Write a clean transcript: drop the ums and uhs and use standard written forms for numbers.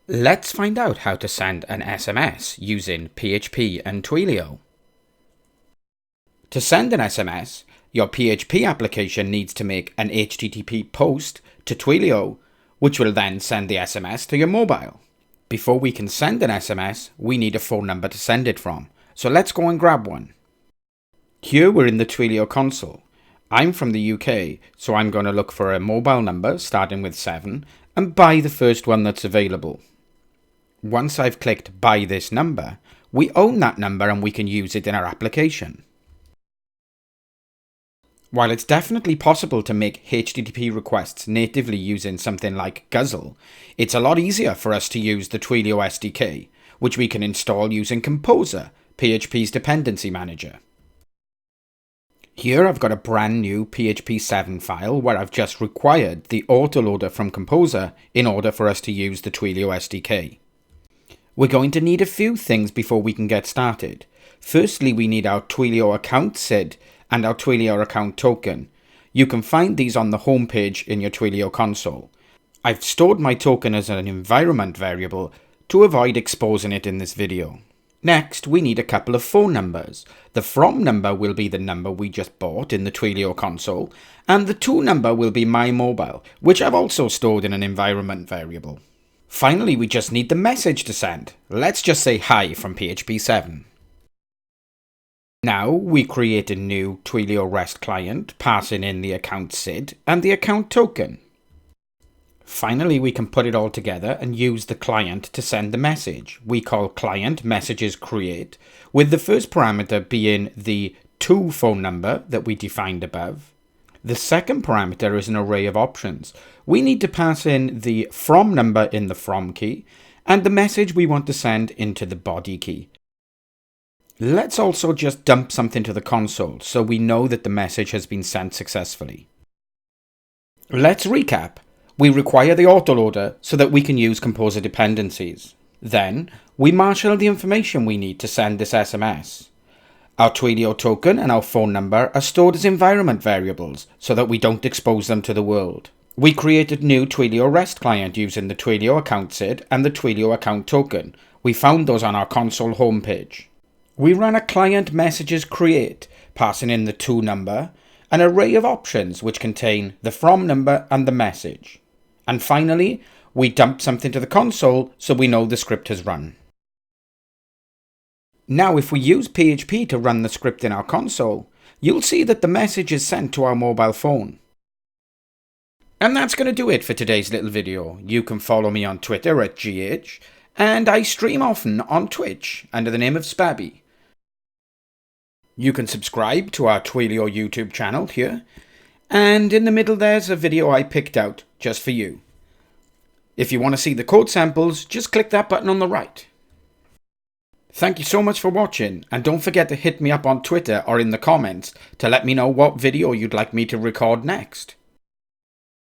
Let's find out how to send an SMS using PHP and Twilio. To send an SMS, your PHP application needs to make an HTTP post to Twilio, which will then send the SMS to your mobile. Before we can send an SMS, we need a phone number to send it from, so let's go and grab one. Here we're in the Twilio console. I'm from the UK, so I'm going to look for a mobile number starting with 7 and buy the first one that's available. Once I've clicked buy this number, we own that number and we can use it in our application. While it's definitely possible to make HTTP requests natively using something like Guzzle, it's a lot easier for us to use the Twilio SDK, which we can install using Composer, PHP's dependency manager. Here I've got a brand new PHP 7 file where I've just required the autoloader from Composer in order for us to use the Twilio SDK. We're going to need a few things before we can get started. Firstly, we need our Twilio account SID and our Twilio account token. You can find these on the home page in your Twilio console. I've stored my token as an environment variable to avoid exposing it in this video. Next, we need a couple of phone numbers. The from number will be the number we just bought in the Twilio console, and the to number will be my mobile, which I've also stored in an environment variable. Finally, we just need the message to send. Let's just say hi from PHP 7. Now we create a new Twilio REST client, passing in the account SID and the account token. Finally, we can put it all together and use the client to send the message. We call client messages create, with the first parameter being the to phone number that we defined above. The second parameter is an array of options. We need to pass in the from number in the from key and the message we want to send into the body key. Let's also just dump something to the console so we know that the message has been sent successfully. Let's recap. We require the autoloader so that we can use Composer dependencies. Then, we marshal the information we need to send this SMS. Our Twilio token and our phone number are stored as environment variables so that we don't expose them to the world. We created new Twilio REST client using the Twilio account SID and the Twilio account token. We found those on our console homepage. We ran a client messages create, passing in the to number, an array of options which contain the from number and the message. And finally, we dumped something to the console so we know the script has run. Now if we use PHP to run the script in our console, you'll see that the message is sent to our mobile phone. And that's going to do it for today's little video. You can follow me on Twitter at GH, and I stream often on Twitch under the name of Spabby. You can subscribe to our Twilio YouTube channel here, and in the middle there's a video I picked out just for you. If you want to see the code samples, just click that button on the right. Thank you so much for watching, and don't forget to hit me up on Twitter or in the comments to let me know what video you'd like me to record next.